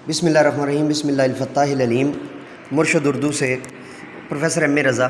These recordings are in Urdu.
بسم اللہ الرحمن الرحیم، بسم اللہ الفتاح العلیم۔ مرشد اردو سے پروفیسر ایم اے رضا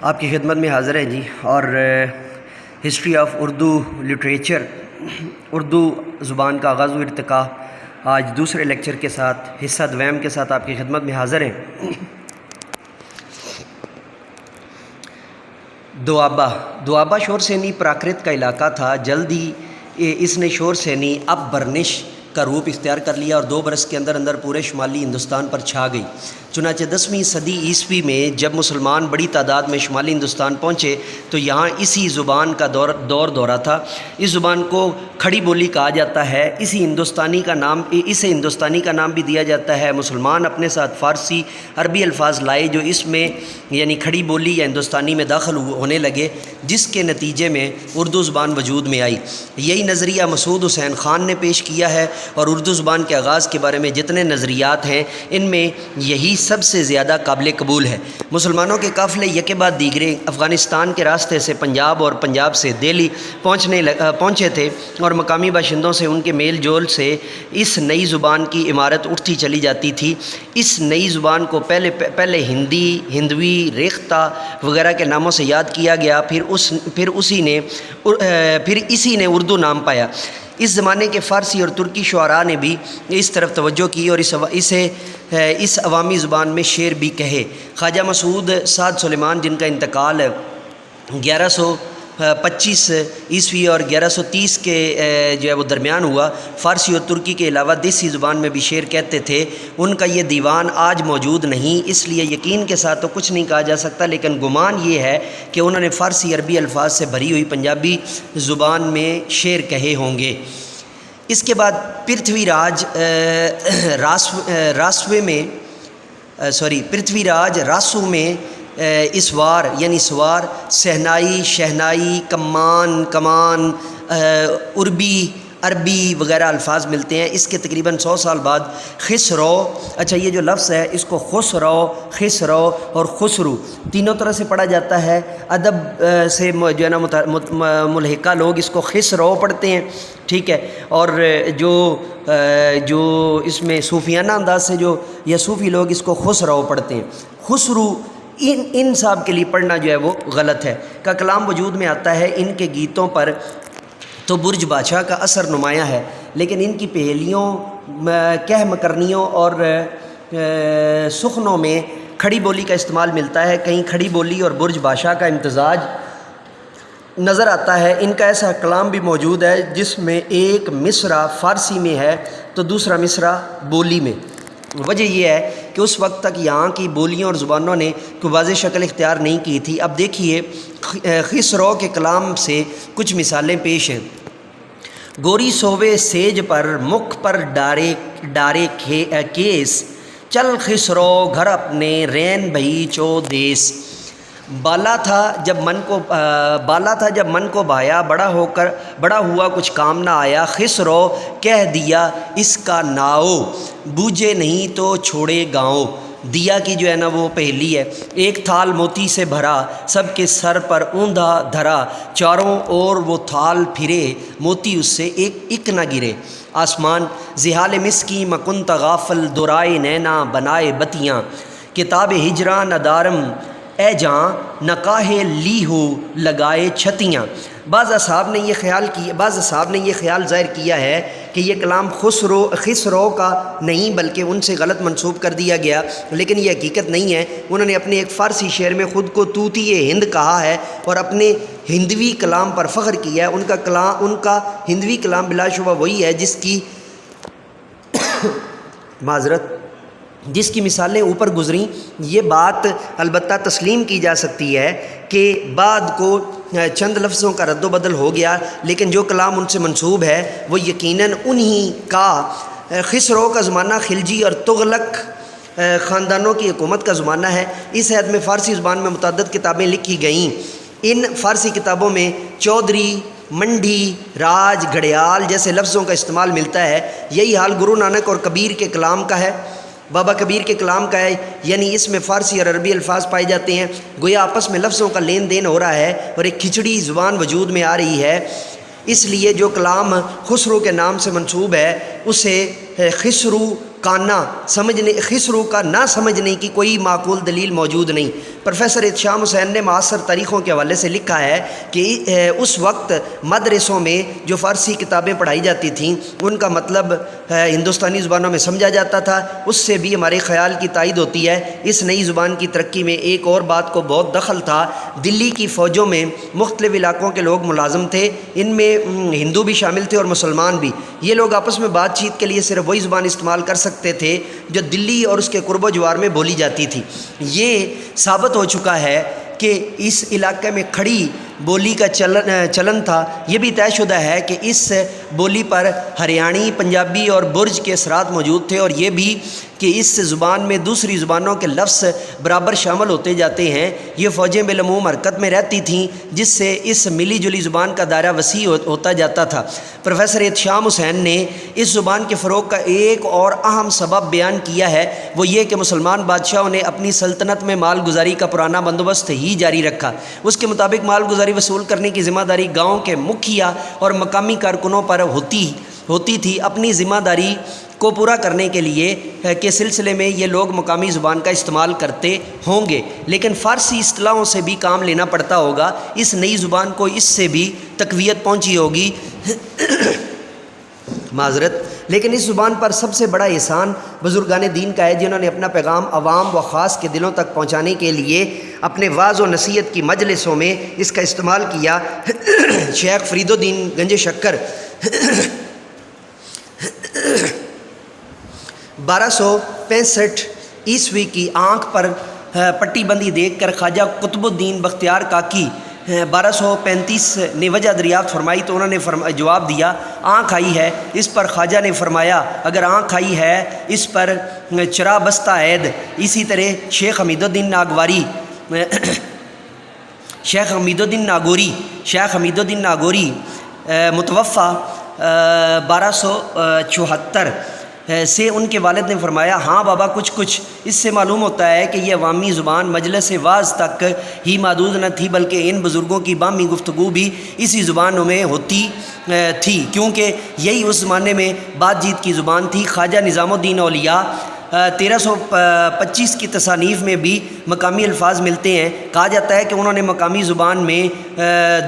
آپ کی خدمت میں حاضر ہیں جی، اور history of Urdu literature, Urdu زبان کا آغاز و ارتقاء، آج دوسرے لیکچر کے ساتھ، حصہ دویم کے ساتھ آپ کی خدمت میں حاضر ہیں۔ دوآبہ شور سینی پراکرت کا علاقہ تھا، جلد ہی اس نے شور سینی اب برنش کا روپ اختیار کر لیا اور 2 برس کے اندر اندر پورے شمالی ہندوستان پر چھا گئی۔ چنانچہ 10ویں صدی عیسوی میں جب مسلمان بڑی تعداد میں شمالی ہندوستان پہنچے تو یہاں اسی زبان کا دورہ تھا۔ اس زبان کو کھڑی بولی کہا جاتا ہے۔ اسے ہندوستانی کا نام بھی دیا جاتا ہے۔ مسلمان اپنے ساتھ فارسی عربی الفاظ لائے جو اس میں یعنی کھڑی بولی یا ہندوستانی میں داخل ہونے لگے، جس کے نتیجے میں اردو زبان وجود میں آئی۔ یہی نظریہ مسعود حسین خان نے پیش کیا ہے، اور اردو زبان کے آغاز کے بارے میں جتنے نظریات ہیں ان میں یہی سب سے زیادہ قابل قبول ہے۔ مسلمانوں کے قافلے یکے بعد دیگرے افغانستان کے راستے سے پنجاب اور پنجاب سے دہلی پہنچے تھے، اور مقامی باشندوں سے ان کے میل جول سے اس نئی زبان کی عمارت اٹھتی چلی جاتی تھی۔ اس نئی زبان کو پہلے ہندی، ہندوی، ریختہ وغیرہ کے ناموں سے یاد کیا گیا، پھر اسی نے اردو نام پایا۔ اس زمانے کے فارسی اور ترکی شعراء نے بھی اس طرف توجہ کی اور اس عوامی زبان میں شعر بھی کہے۔ خواجہ مسعود سعد سلیمان، جن کا انتقال 1125 عیسوی اور 1130 کے جو ہے وہ درمیان ہوا، فارسی اور ترکی کے علاوہ دیسی زبان میں بھی شعر کہتے تھے۔ ان کا یہ دیوان آج موجود نہیں، اس لیے یقین کے ساتھ تو کچھ نہیں کہا جا سکتا، لیکن گمان یہ ہے کہ انہوں نے فارسی عربی الفاظ سے بھری ہوئی پنجابی زبان میں شعر کہے ہوں گے۔ اس کے بعد پرتھوی راج راسو میں اسوار یعنی سوار، سہنائی، شہنائی، کمان، عربی وغیرہ الفاظ ملتے ہیں۔ اس کے تقریباً 100 سال بعد خسرو، یہ جو لفظ ہے اس کو خسرو اور خسرو تینوں طرح سے پڑھا جاتا ہے۔ ادب سے جو ہے نا ملحقہ لوگ اس کو خسرو پڑھتے ہیں، ٹھیک ہے، اور جو اس میں صوفیانہ انداز سے یا صوفی لوگ اس کو خسرو پڑھتے ہیں۔ خسرو ان صاحب کے لیے پڑھنا جو ہے وہ غلط ہے۔ کا کلام وجود میں آتا ہے۔ ان کے گیتوں پر تو برج بادشاہ کا اثر نمایاں ہے، لیکن ان کی پہیلیوں، کہہ مکرنیوں اور سخنوں میں کھڑی بولی کا استعمال ملتا ہے۔ کہیں کھڑی بولی اور برج بادشاہ کا امتزاج نظر آتا ہے۔ ان کا ایسا کلام بھی موجود ہے جس میں ایک مصرع فارسی میں ہے تو دوسرا مصرع بولی میں۔ وجہ یہ ہے کہ اس وقت تک یہاں کی بولیوں اور زبانوں نے کوئی واضح شکل اختیار نہیں کی تھی۔ اب دیکھیے خسرو کے کلام سے کچھ مثالیں پیش ہیں۔ گوری سووے سیج پر مکھ پر ڈارے کیس، چل خسرو گھر اپنے رین بھئی چو دیس۔ بالا تھا جب من کو بھایا، بڑا ہوا کچھ کام نہ آیا۔ خسرو کہہ دیا اس کا ناؤ، بوجھے نہیں تو چھوڑے گاؤں۔ دیا کی جو ہے نا وہ پہلی ہے۔ ایک تھال موتی سے بھرا، سب کے سر پر اوندھا دھرا، چاروں اور وہ تھال پھرے، موتی اس سے ایک نہ گرے۔ آسمان زحال مسکی مکنت غافل، دورائے نینا بنائے بتیاں، کتاب ہجراں ندارم اے جاں، نقاہ لی ہو لگائے چھتیاں۔ بعض اصحاب نے یہ خیال ظاہر کیا ہے کہ یہ کلام خسرو کا نہیں بلکہ ان سے غلط منسوب کر دیا گیا، لیکن یہ حقیقت نہیں ہے۔ انہوں نے اپنے ایک فارسی شعر میں خود کو طوطی ہند کہا ہے اور اپنے ہندوی کلام پر فخر کیا ہے۔ ان کا ہندوی کلام بلا شبہ وہی ہے جس کی مثالیں اوپر گزریں۔ یہ بات البتہ تسلیم کی جا سکتی ہے کہ بعد کو چند لفظوں کا رد و بدل ہو گیا، لیکن جو کلام ان سے منسوب ہے وہ یقیناً انہی کا۔ خسرو کا زمانہ خلجی اور تغلق خاندانوں کی حکومت کا زمانہ ہے۔ اس عہد میں فارسی زبان میں متعدد کتابیں لکھی گئیں۔ ان فارسی کتابوں میں چودھری، منڈی، راج، گھڑیال جیسے لفظوں کا استعمال ملتا ہے۔ یہی حال گرو نانک اور کبیر کے کلام کا ہے، بابا کبیر کے کلام کا ہے، یعنی اس میں فارسی اور عربی الفاظ پائے جاتے ہیں۔ گویا آپس میں لفظوں کا لین دین ہو رہا ہے اور ایک کھچڑی زبان وجود میں آ رہی ہے۔ اس لیے جو کلام خسرو کے نام سے منسوب ہے اسے خسرو کانا سمجھنے خسرو کا نہ سمجھنے کی کوئی معقول دلیل موجود نہیں۔ پروفیسر احتشام حسین نے معاصر تاریخوں کے حوالے سے لکھا ہے کہ اس وقت مدرسوں میں جو فارسی کتابیں پڑھائی جاتی تھیں ان کا مطلب ہندوستانی زبانوں میں سمجھا جاتا تھا۔ اس سے بھی ہمارے خیال کی تائید ہوتی ہے۔ اس نئی زبان کی ترقی میں ایک اور بات کو بہت دخل تھا۔ دلی کی فوجوں میں مختلف علاقوں کے لوگ ملازم تھے، ان میں ہندو بھی شامل تھے اور مسلمان بھی۔ یہ لوگ آپس میں بات چیت کے لیے صرف وہی زبان استعمال کر سکتے تھے جو دلی اور اس کے قرب و جوار میں بولی جاتی تھی۔ یہ ثابت ہو چکا ہے کہ اس علاقے میں کھڑی بولی کا چلن تھا۔ یہ بھی طے شدہ ہے کہ اس بولی پر ہریانی، پنجابی اور برج کے اثرات موجود تھے، اور یہ بھی کہ اس زبان میں دوسری زبانوں کے لفظ برابر شامل ہوتے جاتے ہیں۔ یہ فوجیں بالعموم حرکت میں رہتی تھیں جس سے اس ملی جلی زبان کا دائرہ وسیع ہوتا جاتا تھا۔ پروفیسر احتشام حسین نے اس زبان کے فروغ کا ایک اور اہم سبب بیان کیا ہے، وہ یہ کہ مسلمان بادشاہوں نے اپنی سلطنت میں مال گزاری کا پرانا بندوبست ہی جاری رکھا۔ اس کے مطابق مال گزاری وصول کرنے کی ذمہ داری گاؤں کے مکھیا اور مقامی کارکنوں پر ہوتی تھی۔ اپنی ذمہ داری کو پورا کرنے کے لیے کے سلسلے میں یہ لوگ مقامی زبان کا استعمال کرتے ہوں گے، لیکن فارسی اصطلاحوں سے بھی کام لینا پڑتا ہوگا۔ اس نئی زبان کو اس سے بھی تقویت پہنچی ہوگی معذرت، لیکن اس زبان پر سب سے بڑا احسان بزرگان دین کا ہے جنہوں نے اپنا پیغام عوام و خاص کے دلوں تک پہنچانے کے لیے اپنے وعظ و نصیحت کی مجلسوں میں اس کا استعمال کیا۔ شیخ فرید الدین گنج شکر 1265 عیسوی کی آنکھ پر پٹی بندی دیکھ کر خواجہ قطب الدین بختیار کاکی 1235 نے وجہ دریافت فرمائی تو انہوں نے جواب دیا، آنکھ آئی ہے۔ اس پر خواجہ نے فرمایا، اگر آنکھ آئی ہے اس پر چرا بستہ عید۔ اسی طرح شیخ حمید الدین ناگوری متوفہ 1274 سے ان کے والد نے فرمایا، ہاں بابا کچھ اس سے معلوم ہوتا ہے کہ یہ عوامی زبان مجلس واعظ تک ہی محدود نہ تھی، بلکہ ان بزرگوں کی باہمی گفتگو بھی اسی زبانوں میں ہوتی تھی، کیونکہ یہی اس زمانے میں بات چیت کی زبان تھی۔ خواجہ نظام الدین اولیاء 1325 کی تصانیف میں بھی مقامی الفاظ ملتے ہیں۔ کہا جاتا ہے کہ انہوں نے مقامی زبان میں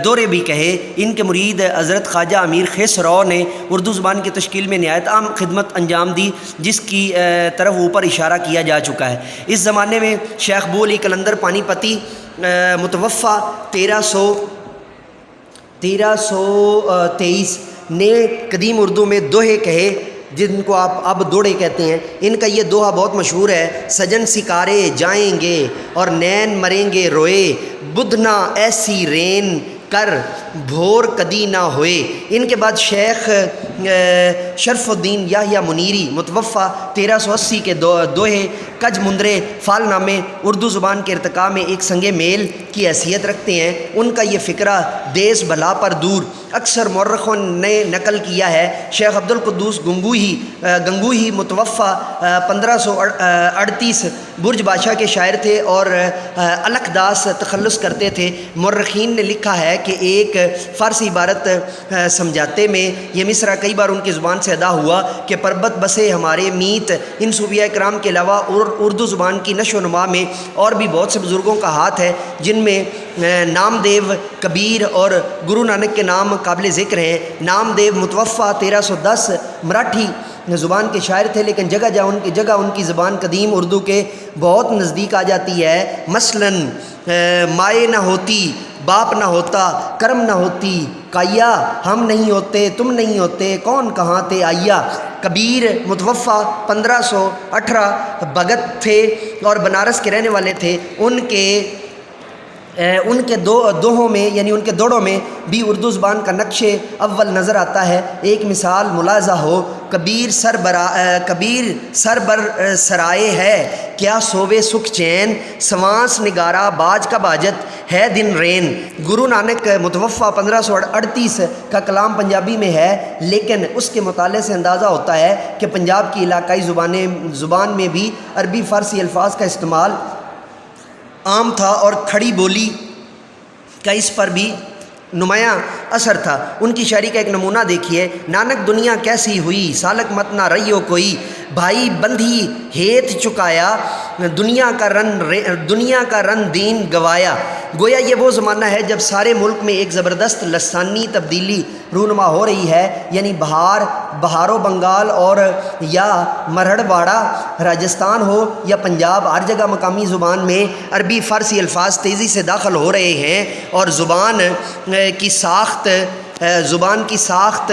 دورے بھی کہے۔ ان کے مرید حضرت خواجہ امیر خسرو نے اردو زبان کی تشکیل میں نہایت اہم خدمت انجام دی، جس کی طرف اوپر اشارہ کیا جا چکا ہے۔ اس زمانے میں شیخ ابو علی قلندر پانی پتی متوفہ 1323 نے قدیم اردو میں دوہے کہے، جن کو آپ اب دوڑے کہتے ہیں۔ ان کا یہ دوہا بہت مشہور ہے، سجن سکارے جائیں گے اور نین مریں گے روئے، بدھنا ایسی رین کر بھور کدی نہ ہوئے۔ ان کے بعد شیخ شرف الدین یحییٰ منیری متوفہ 1380 کے دوہے کج مندرے فال نامے اردو زبان کے ارتقاء میں ایک سنگ میل کی حیثیت رکھتے ہیں۔ ان کا یہ فقرہ دیس بھلا پر دور اکثر مورخوں نے نقل کیا ہے۔ شیخ عبد القدوس گنگوہی متوفہ 1538 برج بادشاہ کے شاعر تھے اور الکداس تخلص کرتے تھے۔ مورخین نے لکھا ہے کہ ایک فارسی عبارت سمجھاتے میں یہ مصرع کئی بار ان کی زبان سے ادا ہوا کہ پربت بسے ہمارے میت۔ ان صوفیاء کرام کے علاوہ اردو زبان کی نشو و نما میں اور بھی بہت سے بزرگوں کا ہاتھ ہے، جن میں نام دیو، کبیر اور گرو نانک کے نام قابل ذکر ہیں۔ نام دیو متوفہ 1310 مراٹھی زبان کے شاعر تھے، لیکن جگہ ان کی زبان قدیم اردو کے بہت نزدیک آ جاتی ہے۔ مثلاً مائے نہ ہوتی، باپ نہ ہوتا، کرم نہ ہوتی، کایا ہم نہیں ہوتے، تم نہیں ہوتے، کون کہاں تھے آیا۔ کبیر متوفہ 1518 بھگت تھے اور بنارس کے رہنے والے تھے۔ ان کے دوہوں میں یعنی ان کے دوڑوں میں بھی اردو زبان کا نقش اول نظر آتا ہے۔ ایک مثال ملاحظہ ہو، کبیر سر بر سرائے ہے، کیا سوے سکھ چین، سوانس نگارا باج کا باجت ہے دن رین۔ گرو نانک متوفہ 1538 کا کلام پنجابی میں ہے، لیکن اس کے مطالعے سے اندازہ ہوتا ہے کہ پنجاب کی علاقائی زبان میں بھی عربی فارسی الفاظ کا استعمال عام تھا اور کھڑی بولی کا اس پر بھی نمایاں اثر تھا۔ ان کی شاعری کا ایک نمونہ دیکھیے، نانک دنیا کیسی ہوئی، سالک مت نہ رہیو کوئی، بھائی بندھی ہیت چکایا، دنیا کا رن دین گوایا۔ گویا یہ وہ زمانہ ہے جب سارے ملک میں ایک زبردست لسانی تبدیلی رونما ہو رہی ہے، یعنی بہار و بنگال اور یا مرہڑواڑہ راجستھان ہو یا پنجاب، ہر جگہ مقامی زبان میں عربی فارسی الفاظ تیزی سے داخل ہو رہے ہیں، اور زبان کی ساخت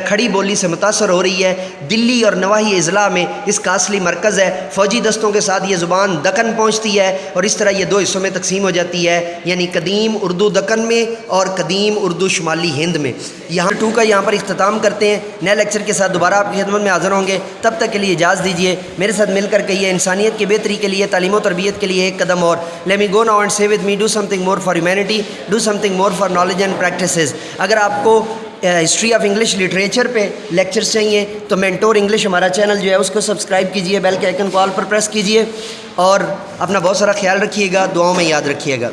کھڑی بولی سے متاثر ہو رہی ہے۔ دلی اور نواحی اضلاع میں اس کا اصلی مرکز ہے۔ فوجی دستوں کے ساتھ یہ زبان دکن پہنچتی ہے اور اس طرح یہ دو حصوں میں تقسیم ہو جاتی ہے، یعنی قدیم اردو دکن میں اور قدیم اردو شمالی ہند میں۔ یہاں 2 کا یہاں پر اختتام کرتے ہیں، نئے لیکچر کے ساتھ دوبارہ آپ کی خدمت میں حاضر ہوں گے۔ تب تک کے لیے اجازت دیجیے، میرے ساتھ مل کر کہیے انسانیت کی بہتری کے لیے، تعلیم و تربیت کے لیے ایک قدم اور۔ Let me go now and say with me, do something more for humanity, do something more for knowledge and practices۔ اگر آپ کو ہسٹری آف انگلش لٹریچر پہ لیکچرز چاہیے تو مینٹور انگلش ہمارا چینل جو ہے اس کو سبسکرائب کیجئے، بیل کے آئیکن کو آل پر پریس کیجئے، اور اپنا بہت سارا خیال رکھیے گا، دعاؤں میں یاد رکھیے گا۔